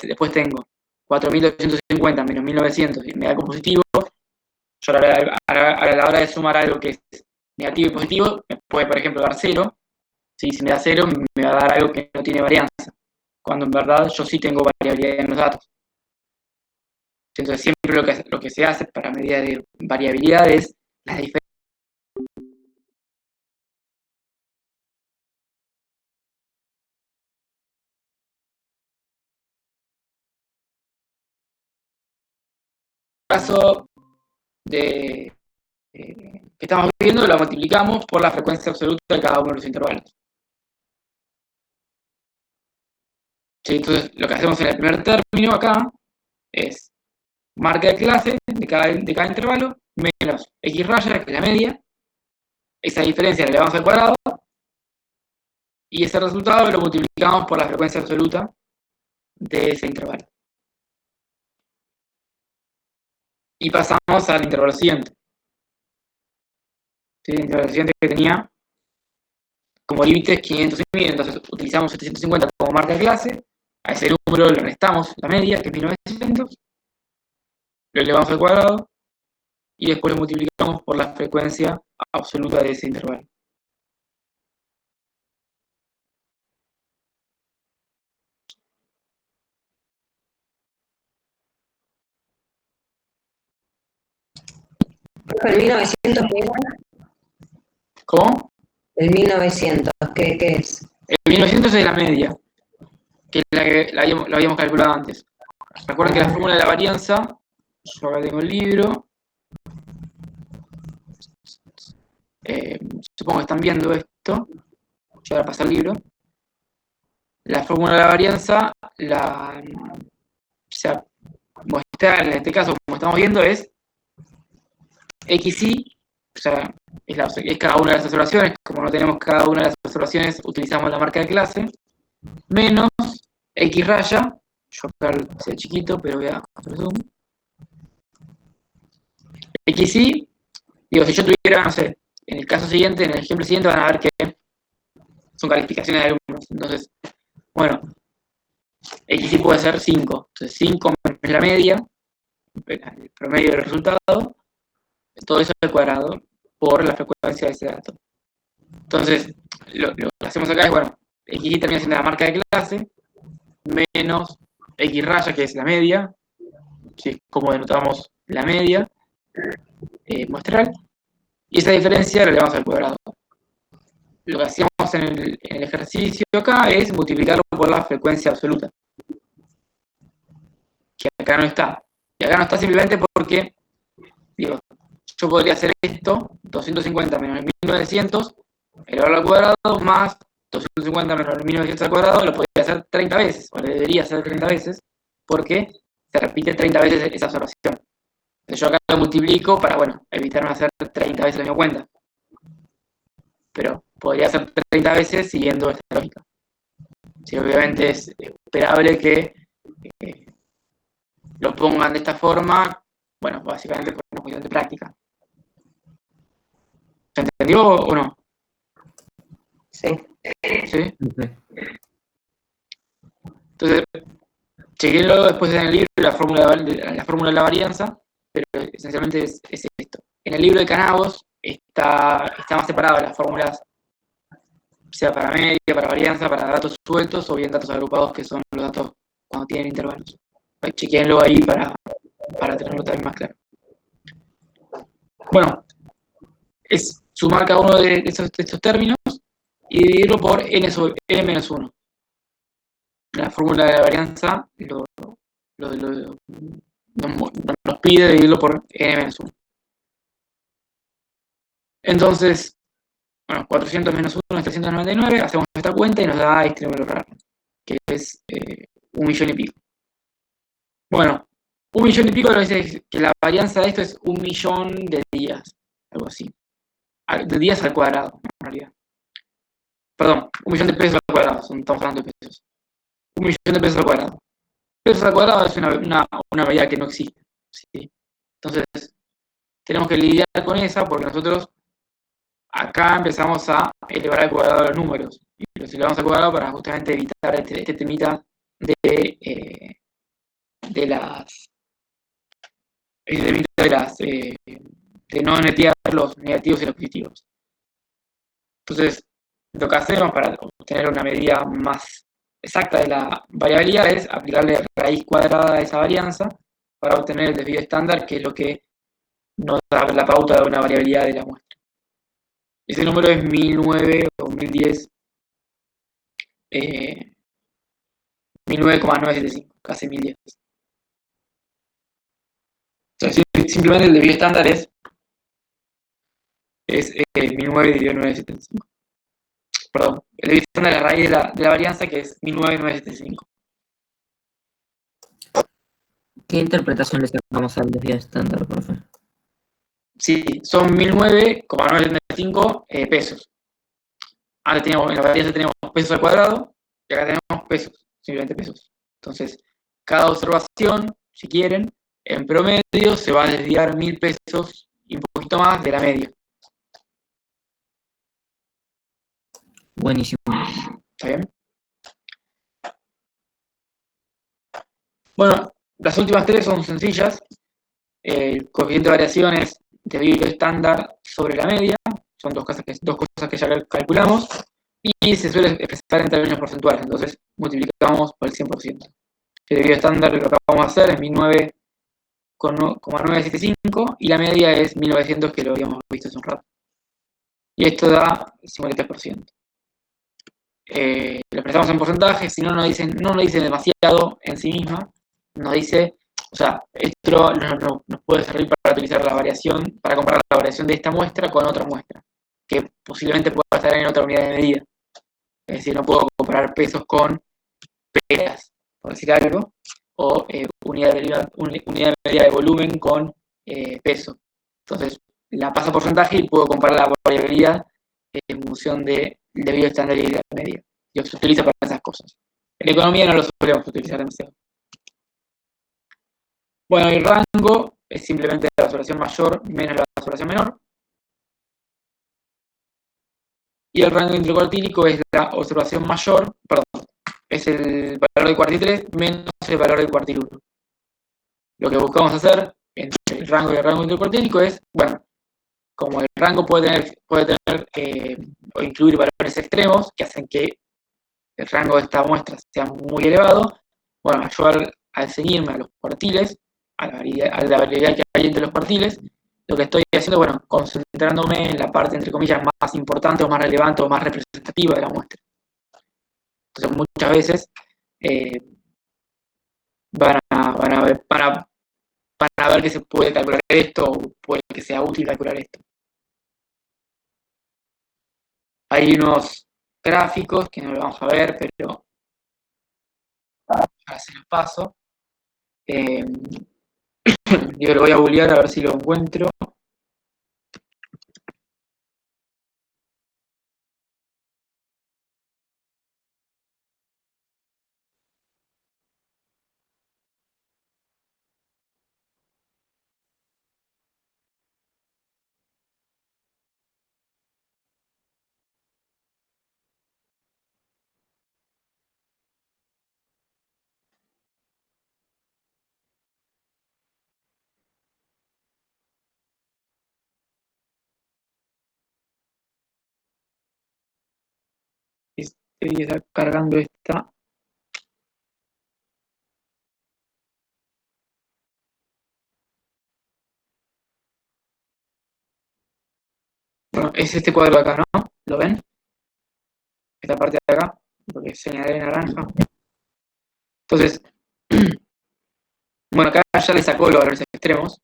después tengo 4250 menos 1900 y me da algo positivo, yo a la hora de sumar algo que es negativo y positivo, me puede, por ejemplo, dar 0. ¿Sí? Si me da 0, me va a dar algo que no tiene varianza, cuando en verdad yo sí tengo variabilidad en los datos. Entonces, siempre lo que se hace para medida de variabilidad es las diferencias. Caso que estamos viendo, lo multiplicamos por la frecuencia absoluta de cada uno de los intervalos. ¿Sí? Entonces, lo que hacemos en el primer término acá es marca de clase de cada intervalo menos x raya, que es la media. Esa diferencia la elevamos al cuadrado y ese resultado lo multiplicamos por la frecuencia absoluta de ese intervalo. Y pasamos al intervalo siguiente. ¿Sí? El intervalo siguiente que tenía como límites 500 y 1000, entonces utilizamos 750 como marca de clase, a ese número le restamos la media, que es 1900, lo elevamos al cuadrado, y después lo multiplicamos por la frecuencia absoluta de ese intervalo. ¿El 1900 qué era? ¿Cómo? ¿El 1900 qué es? El 1900 es la media, que es la que la habíamos calculado antes. Recuerden que la fórmula de la varianza, yo acá tengo el libro, supongo que están viendo esto, yo ahora paso el libro. La fórmula de la varianza, muestra, en este caso, como estamos viendo, es xy, o sea, es cada una de las observaciones. Como no tenemos cada una de las observaciones, utilizamos la marca de clase, menos x raya, yo acá lo hice chiquito, pero voy a hacer zoom. xy, digo, si yo tuviera, no sé, en el caso siguiente, en el ejemplo siguiente, van a ver que son calificaciones de alumnos. Entonces, bueno, xy puede ser 5. Entonces, 5 menos la media, el promedio del resultado, todo eso al cuadrado por la frecuencia de ese dato. Entonces, lo que hacemos acá es, bueno, xy termina siendo la marca de clase, menos x raya, que es la media, ¿sí? Como denotamos la media muestral, y esa diferencia la elevamos al cuadrado. Lo que hacemos en el ejercicio acá es multiplicarlo por la frecuencia absoluta, que acá no está. Y acá no está simplemente porque, digo, yo podría hacer esto, 250 menos 1900, elevarlo al cuadrado, más 250 menos 1900 al cuadrado, lo podría hacer 30 veces, o lo debería hacer 30 veces, porque se repite 30 veces esa observación. Entonces yo acá lo multiplico para, bueno, evitarme hacer 30 veces la misma cuenta. Pero podría hacer 30 veces siguiendo esta lógica. Sí, obviamente es esperable que lo pongan de esta forma, bueno, básicamente por una cuestión de práctica. ¿Se entendió o no? Sí. ¿Sí? Entonces, chequenlo después en el libro, la fórmula de la varianza, pero esencialmente es esto. En el libro de Canavos está más separado las fórmulas, sea para media, para varianza, para datos sueltos o bien datos agrupados, que son los datos cuando tienen intervalos. Chequenlo ahí para tenerlo también más claro. Bueno, es sumar cada uno de estos términos y dividirlo por n-1. La fórmula de la varianza nos pide dividirlo por n-1. Entonces, bueno, 400 menos 1 es 399, hacemos esta cuenta y nos da este número raro, que es 1.000.000 y pico. Bueno, 1.000.000 y pico lo dice que la varianza de esto es 1.000.000 de días, algo así. De días al cuadrado, en realidad. Perdón, 1.000.000 de pesos al cuadrado, estamos hablando de pesos. 1.000.000 de pesos al cuadrado. Pesos al cuadrado es una variedad que no existe, ¿sí? Entonces, tenemos que lidiar con esa porque nosotros acá empezamos a elevar al cuadrado los números. Y los elevamos al cuadrado para justamente evitar este temita de no netear los negativos y los positivos. Entonces, lo que hacemos para obtener una medida más exacta de la variabilidad es aplicarle raíz cuadrada a esa varianza para obtener el desvío estándar, que es lo que nos da la pauta de una variabilidad de la muestra. Ese número es 1009 o 1010, 1009,975, casi 1010. Entonces, simplemente el desvío estándar es 1009 dividido 975. Perdón, el desvío estándar es la raíz de la varianza, que es 1009,975. ¿Qué interpretación le sacamos al desvío estándar, profe? Sí, son 1009,975 pesos. Ahora teníamos, en la varianza tenemos pesos al cuadrado y acá tenemos pesos, simplemente pesos. Entonces, cada observación, si quieren, en promedio se va a desviar 1000 pesos y un poquito más de la media. Buenísimo. ¿Está bien? Bueno, las últimas tres son sencillas. El coeficiente de variación es desvío estándar sobre la media. Son dos cosas que ya calculamos. Y se suele expresar en términos porcentuales. Entonces, multiplicamos por el 100%. El desvío estándar lo que vamos a hacer es 1009,975 y la media es 1900, que lo habíamos visto hace un rato. Y esto da 53%. Lo expresamos en porcentaje, si no nos dice demasiado en sí misma, nos dice, o sea, esto nos puede servir para utilizar la variación, para comparar la variación de esta muestra con otra muestra, que posiblemente pueda estar en otra unidad de medida. Es decir, no puedo comparar pesos con peras, por decir algo, o unidad de medida de volumen con peso. Entonces, la paso a porcentaje y puedo comparar la variabilidad en función del desvío estándar y de la media. Y se utiliza para esas cosas. En economía no lo solemos utilizar demasiado. Bueno, el rango es simplemente la observación mayor menos la observación menor. Y el rango intercuartílico es la observación mayor, perdón, es el valor del cuartil 3 menos el valor del cuartil 1. Lo que buscamos hacer entre el rango y el rango intercuartílico es, bueno, como el rango puede tener o incluir valores extremos que hacen que el rango de esta muestra sea muy elevado, bueno, yo al ceñirme a los cuartiles, a la variabilidad que hay entre los cuartiles, lo que estoy haciendo, bueno, concentrándome en la parte, entre comillas, más importante o más relevante o más representativa de la muestra. Entonces, muchas veces van a ver que se puede calcular esto o puede que sea útil calcular esto. Hay unos gráficos que no lo vamos a ver, pero ahora se los paso. Yo lo voy a googlear a ver si lo encuentro. Estoy cargando esta. Bueno, es este cuadro de acá, ¿no? ¿Lo ven? Esta parte de acá, porque señalé en naranja. Entonces, bueno, acá ya le sacó los valores extremos,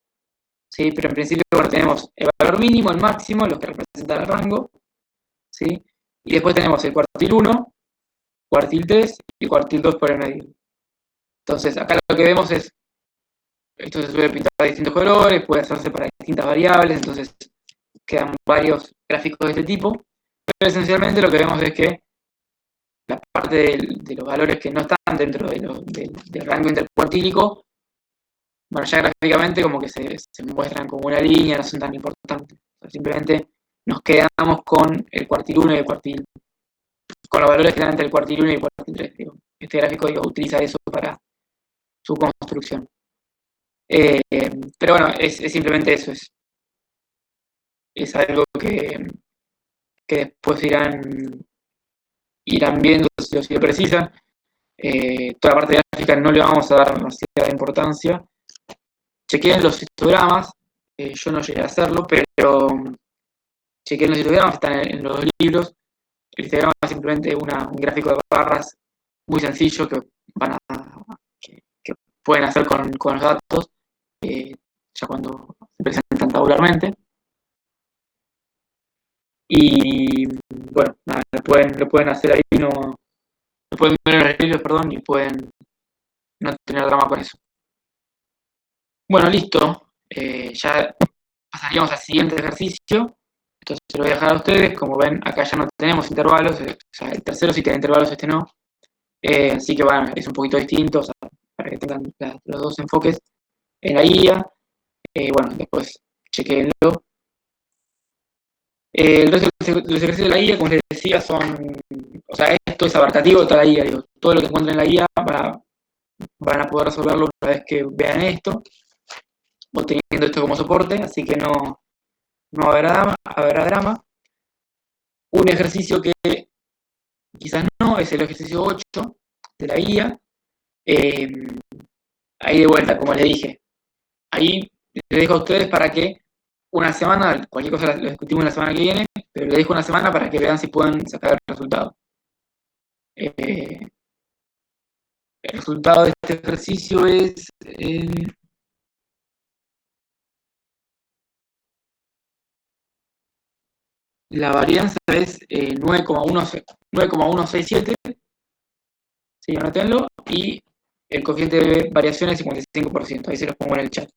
¿sí? Pero en principio ahora tenemos el valor mínimo, el máximo, los que representan el rango, ¿sí? Y después tenemos el cuartil 1, cuartil 3 y cuartil 2 por el medio. Entonces, acá lo que vemos es, esto se suele pintar de distintos colores, puede hacerse para distintas variables, entonces quedan varios gráficos de este tipo, pero esencialmente lo que vemos es que la parte de los valores que no están dentro del rango intercuartílico, bueno, ya gráficamente como que se muestran como una línea, no son tan importantes. O sea, simplemente nos quedamos con el cuartil 1 y el cuartil, con los valores que están entre el cuartil 1 y el cuartil 3. Digo. Este gráfico utiliza eso para su construcción. Pero bueno, es simplemente eso. Es algo que después irán viendo si lo precisan. Toda la parte gráfica no le vamos a dar demasiada importancia. Chequeen los histogramas, yo no llegué a hacerlo, pero chequeen los histogramas, están en los dos libros. El histograma es simplemente un gráfico de barras muy sencillo que pueden hacer con los datos ya cuando se presentan tabularmente. Y bueno, nada, lo pueden hacer ahí, lo pueden ver en los libros, perdón, y pueden no tener drama con eso. Bueno, listo. Ya pasaríamos al siguiente ejercicio. Entonces se lo voy a dejar a ustedes. Como ven, acá ya no tenemos intervalos. O sea, el tercero sí tiene intervalos, este no. Así que bueno, es un poquito distinto, o sea, para que tengan los dos enfoques en la guía. Bueno, después chequenlo. El resto de los ejercicios de la guía, como les decía, son, o sea, esto es abarcativo de toda la guía, digo, todo lo que encuentren en la guía van a poder resolverlo una vez que vean esto, o teniendo esto como soporte, así que no habrá drama. Un ejercicio que quizás no, es el ejercicio 8 de la guía. Ahí de vuelta, como les dije, ahí les dejo a ustedes para que una semana, cualquier cosa lo discutimos la semana que viene, pero les dejo una semana para que vean si pueden sacar el resultado. El resultado de este ejercicio es... la varianza es 9,167, sí, anotenlo, y el coeficiente de variación es 55%, ahí se los pongo en el chat.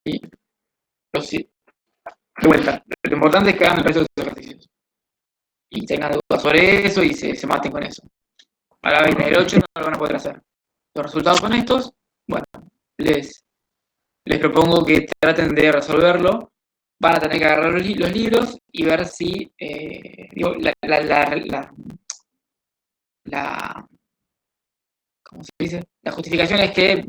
Y de vuelta, lo importante es que hagan el resto de los ejercicios. Y tengan dudas sobre eso y se maten con eso. Ahora bien, el 8 no lo van a poder hacer. Los resultados son estos. Bueno, les propongo que traten de resolverlo. Van a tener que agarrar los libros y ver si digo, ¿cómo se dice? La justificación es que